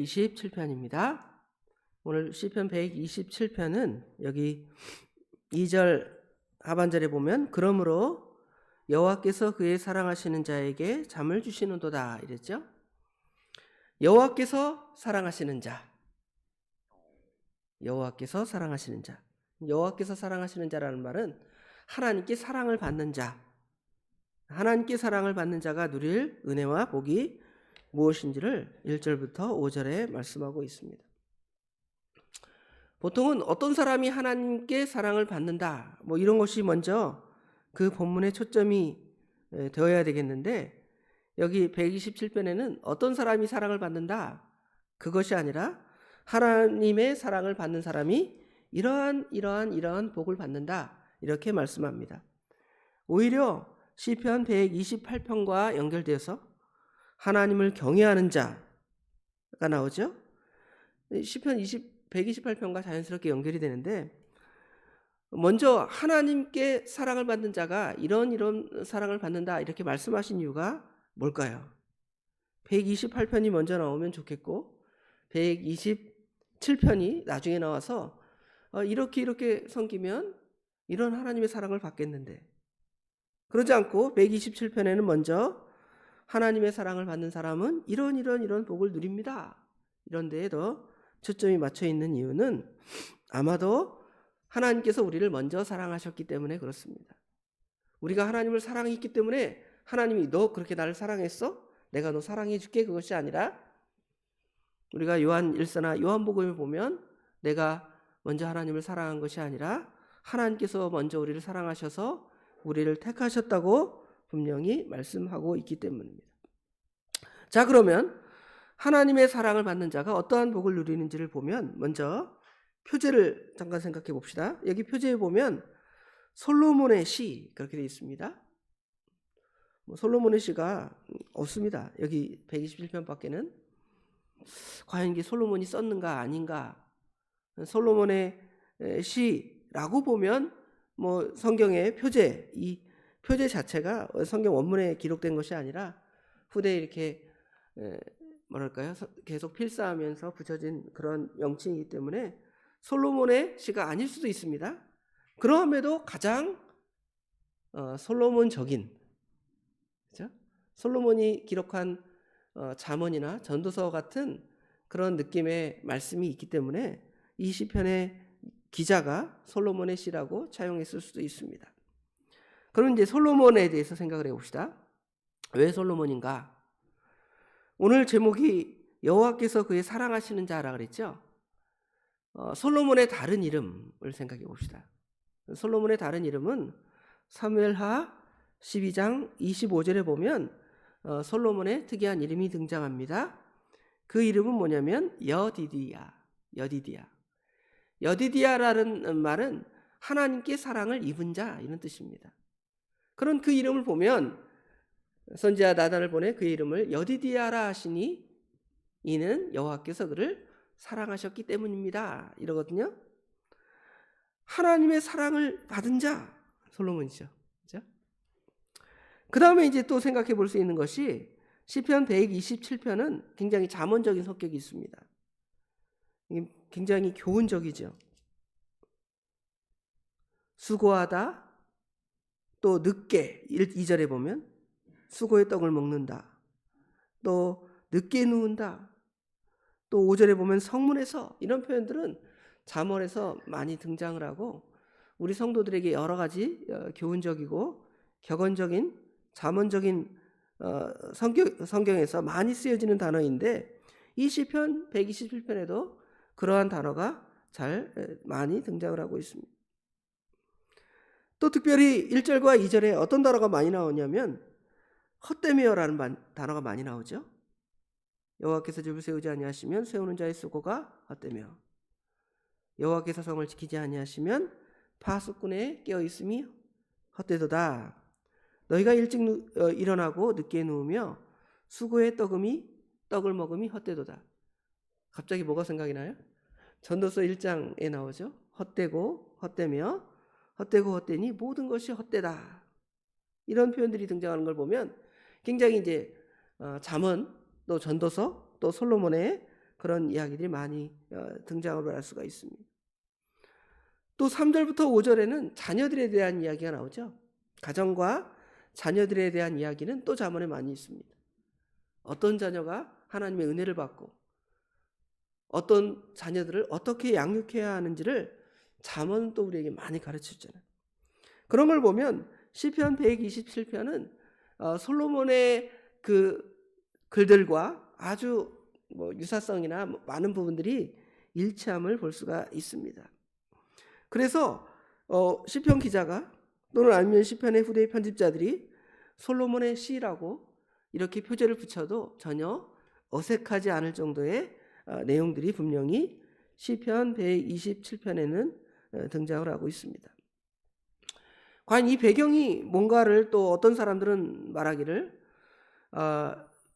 127편입니다. 오늘 시편 127편은 여기 2절 하반절에 보면 그러므로 여호와께서 그의 사랑하시는 자에게 잠을 주시는도다 이랬죠. 여호와께서 사랑하시는 자, 여호와께서 사랑하시는 자, 여호와께서 사랑하시는 자라는 말은 하나님께 사랑을 받는 자, 하나님께 사랑을 받는 자가 누릴 은혜와 복이 무엇인지를 1절부터 5절에 말씀하고 있습니다. 보통은 어떤 사람이 하나님께 사랑을 받는다 뭐 이런 것이 먼저 그 본문의 초점이 되어야 되겠는데, 여기 127편에는 어떤 사람이 사랑을 받는다 그것이 아니라 하나님의 사랑을 받는 사람이 이러한 복을 받는다 이렇게 말씀합니다. 오히려 시편 128편과 연결되어서 하나님을 경외하는 자가 나오죠. 시편 128편과 자연스럽게 연결이 되는데, 먼저 하나님께 사랑을 받는 자가 이런 사랑을 받는다 이렇게 말씀하신 이유가 뭘까요? 128편이 먼저 나오면 좋겠고 127편이 나중에 나와서 이렇게 섬기면 이런 하나님의 사랑을 받겠는데, 그러지 않고 127편에는 먼저 하나님의 사랑을 받는 사람은 이런 복을 누립니다 이런 데에 더 초점이 맞춰 있는 이유는 아마도 하나님께서 우리를 먼저 사랑하셨기 때문에 그렇습니다. 우리가 하나님을 사랑했기 때문에 하나님이 너 그렇게 나를 사랑했어? 내가 너 사랑해 줄게 그것이 아니라, 우리가 요한 1서나 요한복음을 보면 내가 먼저 하나님을 사랑한 것이 아니라 하나님께서 먼저 우리를 사랑하셔서 우리를 택하셨다고 분명히 말씀하고 있기 때문입니다. 자, 그러면 하나님의 사랑을 받는 자가 어떠한 복을 누리는지를 보면 먼저 표제를 잠깐 생각해 봅시다. 여기 표제에 보면 솔로몬의 시 그렇게 되어 있습니다. 솔로몬의 시가 없습니다. 여기 127편 밖에는. 과연 이게 솔로몬이 썼는가 아닌가. 솔로몬의 시라고 보면 성경의 표제, 이 표제 자체가 성경 원문에 기록된 것이 아니라 후대에 이렇게 계속 필사하면서 붙여진 그런 명칭이기 때문에 솔로몬의 시가 아닐 수도 있습니다. 그럼에도 가장 솔로몬적인, 그렇죠? 솔로몬이 기록한 잠언이나 전도서 같은 그런 느낌의 말씀이 있기 때문에 이 시편의 기자가 솔로몬의 시라고 차용했을 수도 있습니다. 그럼 이제 솔로몬에 대해서 생각을 해봅시다. 왜 솔로몬인가? 오늘 제목이 여호와께서 그의 사랑하시는 자라 그랬죠. 솔로몬의 다른 이름을 생각해 봅시다. 솔로몬의 다른 이름은 사무엘하 12장 25절에 보면 솔로몬의 특이한 이름이 등장합니다. 그 이름은 뭐냐면 여디디야라는 말은 하나님께 사랑을 입은 자 이런 뜻입니다. 그런 그 이름을 보면 선지자 나단을 보내 그의 이름을 여디디야라 하시니 이는 여호와께서 그를 사랑하셨기 때문입니다 이러거든요. 하나님의 사랑을 받은 자 솔로몬이죠. 그렇죠? 그 다음에 이제 또 생각해 볼 수 있는 것이 시편 127편은 굉장히 잠언적인 성격이 있습니다. 굉장히 교훈적이죠. 수고하다, 또 늦게 2절에 보면 수고의 떡을 먹는다, 또 늦게 누운다, 또 5절에 보면 성문에서, 이런 표현들은 잠언에서 많이 등장을 하고 우리 성도들에게 여러 가지 교훈적이고 격언적인 잠언적인 성경에서 많이 쓰여지는 단어인데, 이 시편 127편에도 그러한 단어가 많이 등장을 하고 있습니다. 또 특별히 1절과 2절에 어떤 단어가 많이 나오냐면 헛되며라는 단어가 많이 나오죠. 여호와께서 집을 세우지 아니하시면 세우는 자의 수고가 헛되며, 여호와께서 성을 지키지 아니하시면 파수꾼의 깨어있음이 헛되도다. 너희가 일찍 일어나고 늦게 누우며 수고의 떡을 먹음이 헛되도다. 갑자기 뭐가 생각이 나요? 전도서 1장에 나오죠. 헛되고 헛되며 헛되고 헛되니 모든 것이 헛되다. 이런 표현들이 등장하는 걸 보면 굉장히 이제 잠언, 또 전도서, 또 솔로몬의 그런 이야기들이 많이 등장을 할 수가 있습니다. 또 3절부터 5절에는 자녀들에 대한 이야기가 나오죠. 가정과 자녀들에 대한 이야기는 또 잠언에 많이 있습니다. 어떤 자녀가 하나님의 은혜를 받고 어떤 자녀들을 어떻게 양육해야 하는지를 잠언은 또 우리에게 많이 가르쳐주잖아요. 그런 걸 보면 시편 127편은 솔로몬의 그 글들과 아주 유사성이나 많은 부분들이 일치함을 볼 수가 있습니다. 그래서 시편 기자가 또는 아니면 시편의 후대의 편집자들이 솔로몬의 시라고 이렇게 표제를 붙여도 전혀 어색하지 않을 정도의 내용들이 분명히 시편 127편에는 등장을 하고 있습니다. 과연 이 배경이 뭔가를 또 어떤 사람들은 말하기를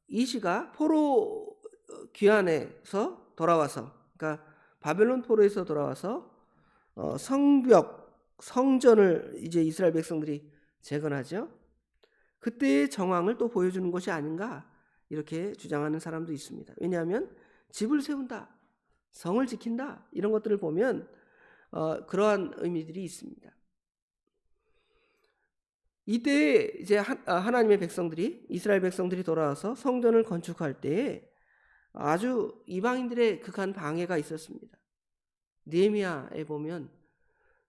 이 시가 포로 귀환에서 돌아와서, 그러니까 바벨론 포로에서 돌아와서 성전을 이제 이스라엘 백성들이 재건하죠. 그때의 정황을 또 보여주는 것이 아닌가 이렇게 주장하는 사람도 있습니다. 왜냐하면 집을 세운다, 성을 지킨다 이런 것들을 보면 그러한 의미들이 있습니다. 이때 이제 하나님의 백성들이, 이스라엘 백성들이 돌아와서 성전을 건축할 때에 아주 이방인들의 극한 방해가 있었습니다. 느헤미야에 보면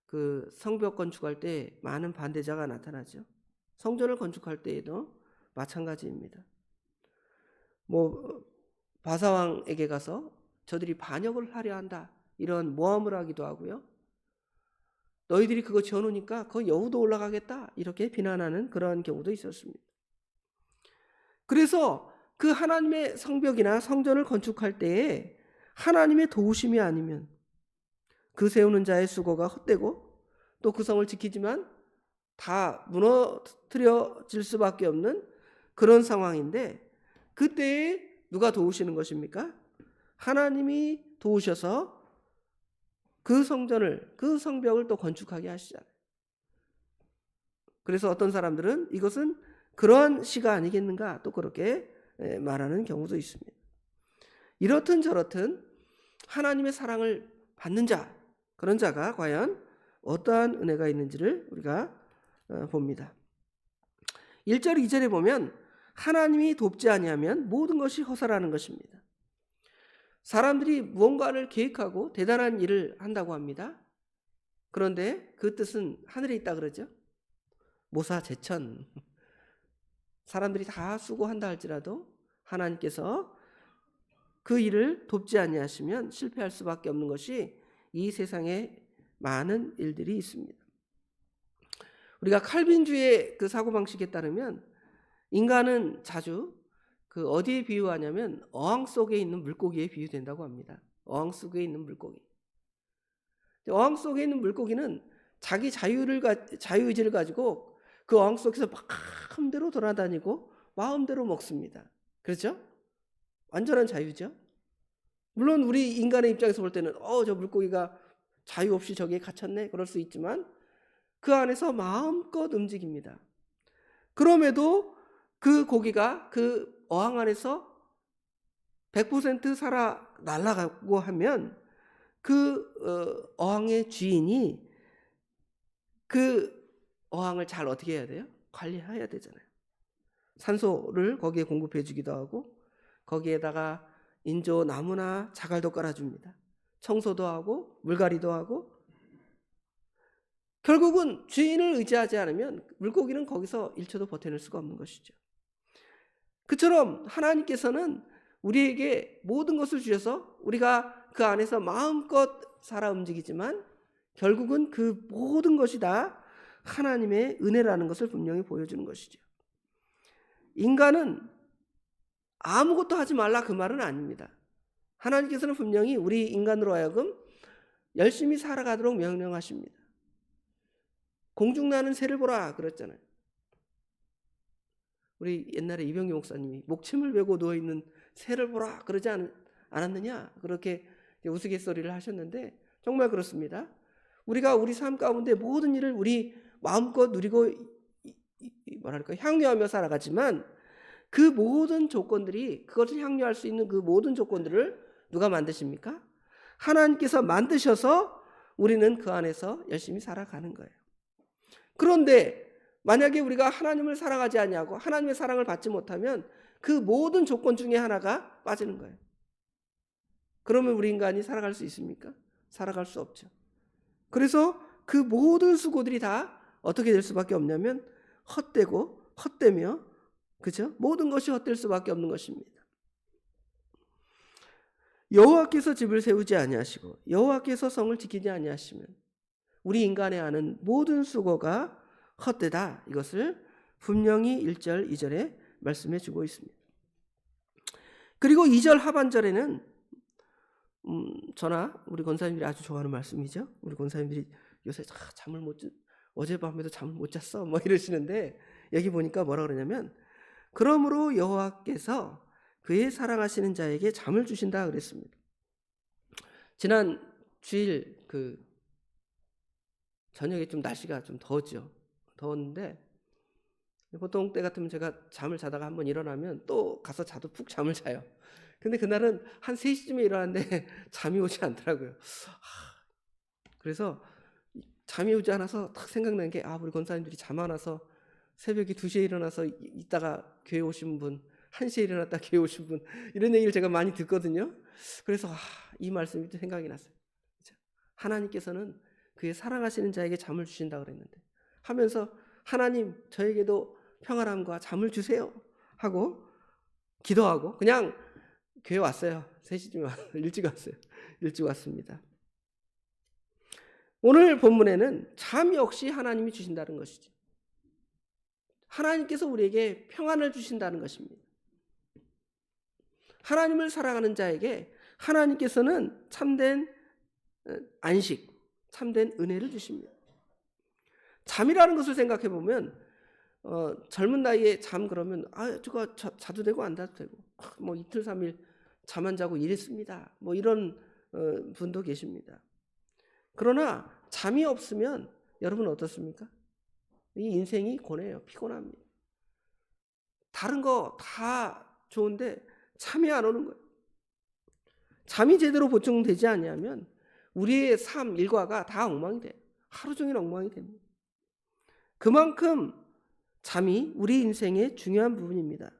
그 성벽 건축할 때 많은 반대자가 나타나죠. 성전을 건축할 때에도 마찬가지입니다. 바사왕에게 가서 저들이 반역을 하려 한다 이런 모함을 하기도 하고요. 너희들이 그거 지어놓으니까 그 여우도 올라가겠다 이렇게 비난하는 그런 경우도 있었습니다. 그래서 그 하나님의 성벽이나 성전을 건축할 때에 하나님의 도우심이 아니면 그 세우는 자의 수고가 헛되고 또 그 성을 지키지만 다 무너뜨려질 수밖에 없는 그런 상황인데, 그때에 누가 도우시는 것입니까? 하나님이 도우셔서 그 성전을, 그 성벽을 또 건축하게 하시잖아요. 그래서 어떤 사람들은 이것은 그러한 시가 아니겠는가 또 그렇게 말하는 경우도 있습니다. 이렇든 저렇든 하나님의 사랑을 받는 자, 그런 자가 과연 어떠한 은혜가 있는지를 우리가 봅니다. 1절 2절에 보면 하나님이 돕지 아니하면 모든 것이 허사라는 것입니다. 사람들이 무언가를 계획하고 대단한 일을 한다고 합니다. 그런데 그 뜻은 하늘에 있다 그러죠. 모사제천. 사람들이 다 수고한다 할지라도 하나님께서 그 일을 돕지 아니하시면 실패할 수밖에 없는 것이 이 세상에 많은 일들이 있습니다. 우리가 칼빈주의 그 사고방식에 따르면 인간은 자주 그 어디에 비유하냐면 어항 속에 있는 물고기에 비유된다고 합니다. 어항 속에 있는 물고기. 어항 속에 있는 물고기는 자기 자유의지를 가지고 그 어항 속에서 마음대로 돌아다니고 마음대로 먹습니다. 그렇죠? 완전한 자유죠. 물론 우리 인간의 입장에서 볼 때는 저 물고기가 자유 없이 저기에 갇혔네 그럴 수 있지만 그 안에서 마음껏 움직입니다. 그럼에도 그 고기가 그 어항 안에서 100% 살아 날아가고 하면 그 어항의 주인이 그 어항을 잘 어떻게 해야 돼요? 관리해야 되잖아요. 산소를 거기에 공급해 주기도 하고 거기에다가 인조 나무나 자갈도 깔아줍니다. 청소도 하고 물갈이도 하고. 결국은 주인을 의지하지 않으면 물고기는 거기서 1초도 버텨낼 수가 없는 것이죠. 그처럼 하나님께서는 우리에게 모든 것을 주셔서 우리가 그 안에서 마음껏 살아 움직이지만 결국은 그 모든 것이 다 하나님의 은혜라는 것을 분명히 보여주는 것이죠. 인간은 아무것도 하지 말라 그 말은 아닙니다. 하나님께서는 분명히 우리 인간으로 하여금 열심히 살아가도록 명령하십니다. 공중나는 새를 보라 그랬잖아요. 우리 옛날에 이병기 목사님이 목침을 베고 누워있는 새를 보라 그러지 않았느냐 그렇게 우스갯소리를 하셨는데 정말 그렇습니다. 우리가 우리 삶 가운데 모든 일을 우리 마음껏 누리고 향유하며 살아가지만 그 모든 조건들이, 그것을 향유할 수 있는 그 모든 조건들을 누가 만드십니까? 하나님께서 만드셔서 우리는 그 안에서 열심히 살아가는 거예요. 그런데 만약에 우리가 하나님을 사랑하지 아니하고 하나님의 사랑을 받지 못하면 그 모든 조건 중에 하나가 빠지는 거예요. 그러면 우리 인간이 살아갈 수 있습니까? 살아갈 수 없죠. 그래서 그 모든 수고들이 다 어떻게 될 수밖에 없냐면 헛되고 헛되며, 그죠? 모든 것이 헛될 수밖에 없는 것입니다. 여호와께서 집을 세우지 아니하시고 여호와께서 성을 지키지 아니하시면 우리 인간의 하는 모든 수고가 헛되다. 이것을 분명히 1절, 2절에 말씀해 주고 있습니다. 그리고 2절 하반절에는 저나 우리 권사님들이 아주 좋아하는 말씀이죠. 우리 권사님들이 요새 잠을 못 어젯밤에도 잠을 못 잤어 뭐 이러시는데, 여기 보니까 뭐라 그러냐면 그러므로 여호와께서 그의 사랑하시는 자에게 잠을 주신다 그랬습니다. 지난 주일 저녁에 좀 날씨가 좀 더웠죠. 더웠는데 보통 때 같으면 제가 잠을 자다가 한번 일어나면 또 가서 자도 푹 잠을 자요. 근데 그날은 한 3시쯤에 일어났는데 잠이 오지 않더라고요. 그래서 잠이 오지 않아서 딱 생각난 게, 우리 권사님들이 잠 안 와서 새벽에 2시에 일어나서 있다가 교회 오신 분, 1시에 일어났다 교회 오신 분, 이런 얘기를 제가 많이 듣거든요. 그래서 이 말씀이 또 생각이 났어요. 하나님께서는 그의 사랑하시는 자에게 잠을 주신다 그랬는데 하면서 하나님 저에게도 평안함과 잠을 주세요 하고 기도하고 그냥 교회 왔어요. 3시쯤에 일찍 왔어요. 일찍 왔습니다. 오늘 본문에는 잠 역시 하나님이 주신다는 것이죠. 하나님께서 우리에게 평안을 주신다는 것입니다. 하나님을 사랑하는 자에게 하나님께서는 참된 안식, 참된 은혜를 주십니다. 잠이라는 것을 생각해 보면 젊은 나이에 잠 그러면 저거 자도 되고 안 자도 되고 뭐 이틀 3일 잠 안 자고 이랬습니다. 뭐 이런 분도 계십니다. 그러나 잠이 없으면 여러분 어떻습니까? 이 인생이 고뇌해요. 피곤합니다. 다른 거 다 좋은데 잠이 안 오는 거예요. 잠이 제대로 보충되지 않으면 우리의 삶, 일과가 다 엉망이 돼요. 하루 종일 엉망이 됩니다. 그만큼 잠이 우리 인생의 중요한 부분입니다.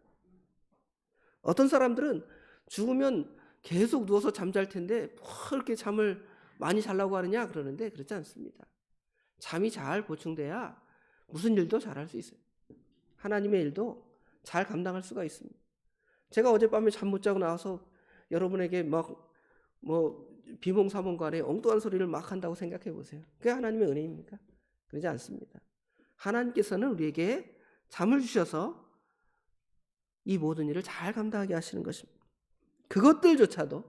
어떤 사람들은 죽으면 계속 누워서 잠잘 텐데 뭐 이렇게 잠을 많이 자려고 하느냐 그러는데 그렇지 않습니다. 잠이 잘 보충돼야 무슨 일도 잘할 수 있어요. 하나님의 일도 잘 감당할 수가 있습니다. 제가 어젯밤에 잠 못 자고 나와서 여러분에게 막 비몽사몽간에 엉뚱한 소리를 막 한다고 생각해 보세요. 그게 하나님의 은혜입니까? 그러지 않습니다. 하나님께서는 우리에게 잠을 주셔서 이 모든 일을 잘 감당하게 하시는 것입니다. 그것들조차도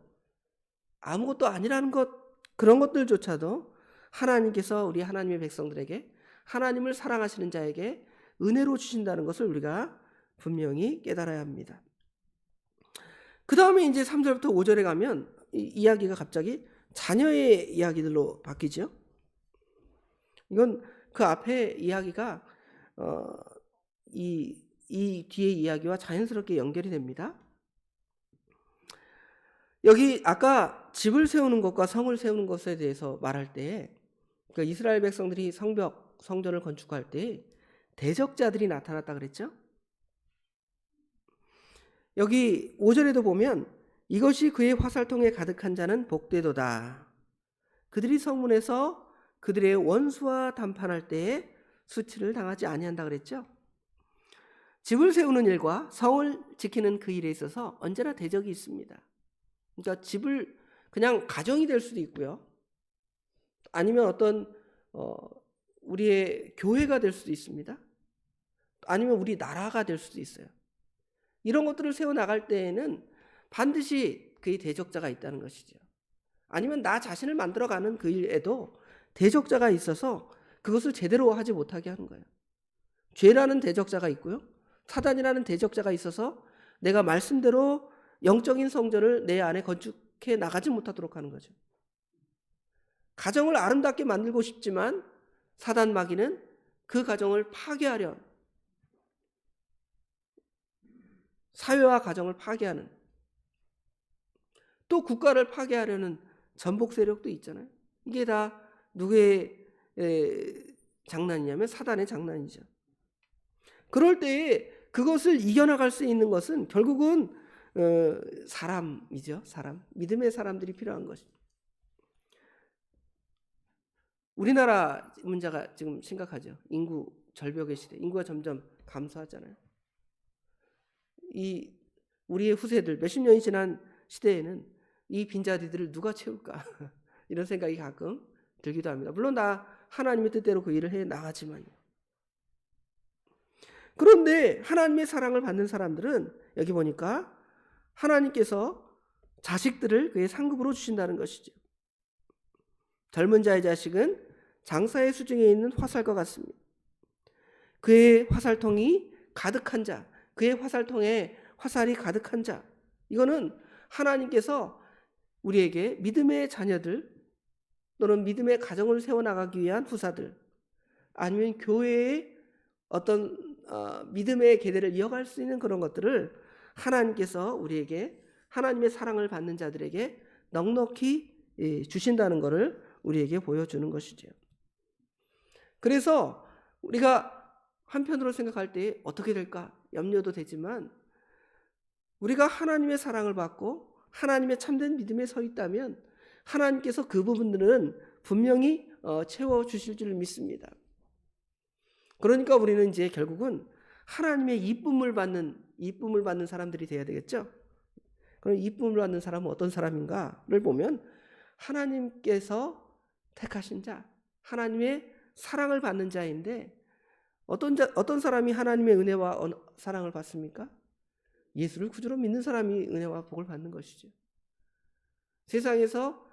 아무것도 아니라는 것, 그런 것들조차도 하나님께서 우리 하나님의 백성들에게, 하나님을 사랑하시는 자에게 은혜로 주신다는 것을 우리가 분명히 깨달아야 합니다. 그 다음에 이제 3절부터 5절에 가면 이야기가 갑자기 자녀의 이야기들로 바뀌죠. 이건 그 앞에 이야기가 이 뒤의 이야기와 자연스럽게 연결이 됩니다. 여기 아까 집을 세우는 것과 성을 세우는 것에 대해서 말할 때 그러니까 이스라엘 백성들이 성전을 건축할 때 대적자들이 나타났다 그랬죠. 여기 5절에도 보면 이것이 그의 화살통에 가득한 자는 복되도다. 그들이 성문에서 그들의 원수와 담판할 때에 수치를 당하지 아니한다 그랬죠. 집을 세우는 일과 성을 지키는 그 일에 있어서 언제나 대적이 있습니다. 그러니까 집을 그냥 가정이 될 수도 있고요. 아니면 어떤 우리의 교회가 될 수도 있습니다. 아니면 우리 나라가 될 수도 있어요. 이런 것들을 세워나갈 때에는 반드시 그의 대적자가 있다는 것이죠. 아니면 나 자신을 만들어가는 그 일에도 대적자가 있어서 그것을 제대로 하지 못하게 하는 거예요. 죄라는 대적자가 있고요. 사단이라는 대적자가 있어서 내가 말씀대로 영적인 성전을 내 안에 건축해 나가지 못하도록 하는 거죠. 가정을 아름답게 만들고 싶지만 사단 마귀는 그 가정을 파괴하려, 사회와 가정을 파괴하는, 또 국가를 파괴하려는 전복 세력도 있잖아요. 이게 다 누구의 장난이냐면 사단의 장난이죠. 그럴 때에 그것을 이겨나갈 수 있는 것은 결국은 사람이죠. 사람. 믿음의 사람들이 필요한 것입니다. 우리나라 문제가 지금 심각하죠. 인구 절벽의 시대. 인구가 점점 감소하잖아요. 이 우리의 후세들 몇십 년이 지난 시대에는 이 빈자리들을 누가 채울까? 이런 생각이 가끔 들기도 합니다. 물론 다 하나님의 뜻대로 그 일을 해 나가지만요. 그런데 하나님의 사랑을 받는 사람들은 여기 보니까 하나님께서 자식들을 그의 상급으로 주신다는 것이죠. 젊은 자의 자식은 장사의 수중에 있는 화살과 같습니다. 그의 화살통이 가득한 자, 그의 화살통에 화살이 가득한 자, 이거는 하나님께서 우리에게 믿음의 자녀들 또는 믿음의 가정을 세워나가기 위한 후사들, 아니면 교회의 어떤 믿음의 계대를 이어갈 수 있는 그런 것들을 하나님께서 우리에게, 하나님의 사랑을 받는 자들에게 넉넉히 주신다는 것을 우리에게 보여주는 것이죠. 그래서 우리가 한편으로 생각할 때 어떻게 될까 염려도 되지만, 우리가 하나님의 사랑을 받고 하나님의 참된 믿음에 서 있다면 하나님께서 그 부분들은 분명히 채워주실 줄 믿습니다. 그러니까 우리는 이제 결국은 하나님의 이쁨을 받는 사람들이 되어야 되겠죠. 그럼 이쁨을 받는 사람은 어떤 사람인가를 보면, 하나님께서 택하신 자, 하나님의 사랑을 받는 자인데, 어떤 사람이 하나님의 은혜와 사랑을 받습니까? 예수를 구주로 믿는 사람이 은혜와 복을 받는 것이죠. 세상에서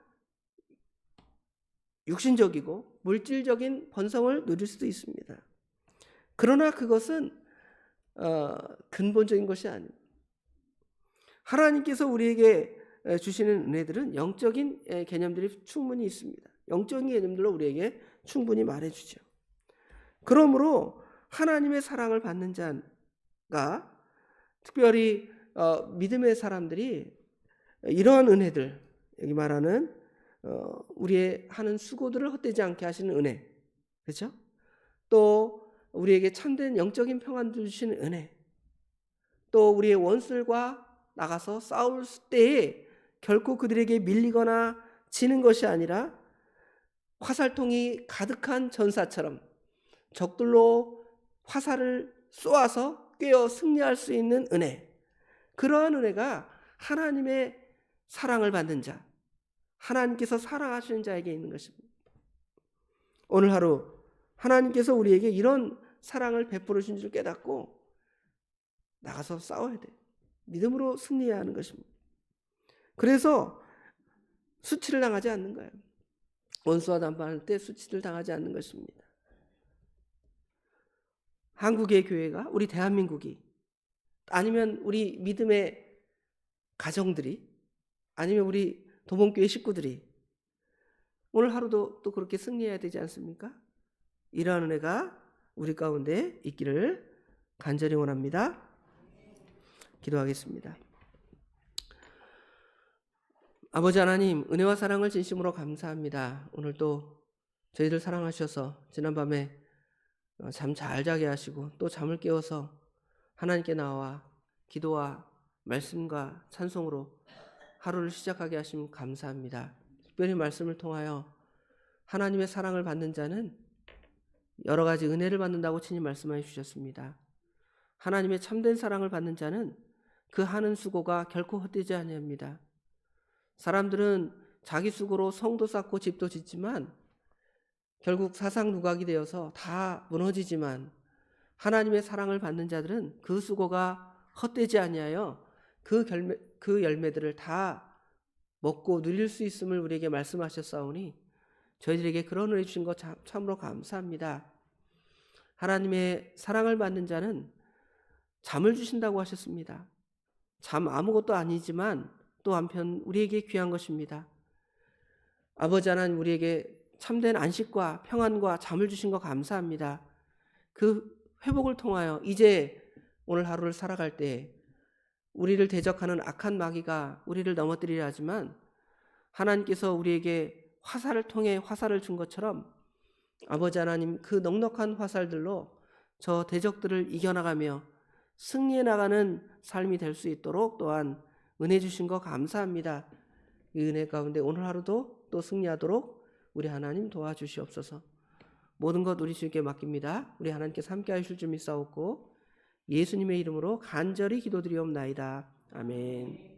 육신적이고 물질적인 번성을 누릴 수도 있습니다. 그러나 그것은 근본적인 것이 아닙니다. 하나님께서 우리에게 주시는 은혜들은 영적인 개념들이 충분히 있습니다. 영적인 개념들로 우리에게 충분히 말해주죠. 그러므로 하나님의 사랑을 받는 자가, 특별히 믿음의 사람들이 이러한 은혜들, 여기 말하는 우리의 하는 수고들을 헛되지 않게 하시는 은혜, 그렇죠? 또 우리에게 참된 영적인 평안을 주시는 은혜, 또 우리의 원수들과 나가서 싸울 때에 결코 그들에게 밀리거나 지는 것이 아니라 화살통이 가득한 전사처럼 적들로 화살을 쏘아서 꿰어 승리할 수 있는 은혜, 그러한 은혜가 하나님의 사랑을 받는 자, 하나님께서 사랑하시는 자에게 있는 것입니다. 오늘 하루 하나님께서 우리에게 이런 사랑을 베풀어 주신 줄 깨닫고 나가서 싸워야 돼. 믿음으로 승리해야 하는 것입니다. 그래서 수치를 당하지 않는 거예요. 원수와 담판할 때 수치를 당하지 않는 것입니다. 한국의 교회가, 우리 대한민국이, 아니면 우리 믿음의 가정들이, 아니면 우리 도봉교회 식구들이 오늘 하루도 또 그렇게 승리해야 되지 않습니까? 이러한 은혜가 우리 가운데 있기를 간절히 원합니다. 기도하겠습니다. 아버지 하나님, 은혜와 사랑을 진심으로 감사합니다. 오늘도 저희들 사랑하셔서 지난밤에 잠 잘 자게 하시고 또 잠을 깨워서 하나님께 나와 기도와 말씀과 찬송으로 하루를 시작하게 하시면 감사합니다. 특별히 말씀을 통하여 하나님의 사랑을 받는 자는 여러 가지 은혜를 받는다고 친히 말씀해 주셨습니다. 하나님의 참된 사랑을 받는 자는 그 하는 수고가 결코 헛되지 아니합니다. 사람들은 자기 수고로 성도 쌓고 집도 짓지만 결국 사상누각이 되어서 다 무너지지만, 하나님의 사랑을 받는 자들은 그 수고가 헛되지 아니하여 그 열매들을 다 먹고 누릴 수 있음을 우리에게 말씀하셨사오니 저희들에게 그런 은혜 주신 것 참으로 감사합니다. 하나님의 사랑을 받는 자는 잠을 주신다고 하셨습니다. 잠 아무것도 아니지만 또 한편 우리에게 귀한 것입니다. 아버지 하나님, 우리에게 참된 안식과 평안과 잠을 주신 것 감사합니다. 그 회복을 통하여 이제 오늘 하루를 살아갈 때 우리를 대적하는 악한 마귀가 우리를 넘어뜨리려 하지만 하나님께서 우리에게 화살을 통해 화살을 준 것처럼 아버지 하나님 그 넉넉한 화살들로 저 대적들을 이겨나가며 승리해 나가는 삶이 될 수 있도록 또한 은혜 주신 거 감사합니다. 이 은혜 가운데 오늘 하루도 또 승리하도록 우리 하나님 도와주시옵소서. 모든 것 우리 주님께 맡깁니다. 우리 하나님께서 함께 하실 줄 믿사옵고 예수님의 이름으로 간절히 기도드리옵나이다. 아멘.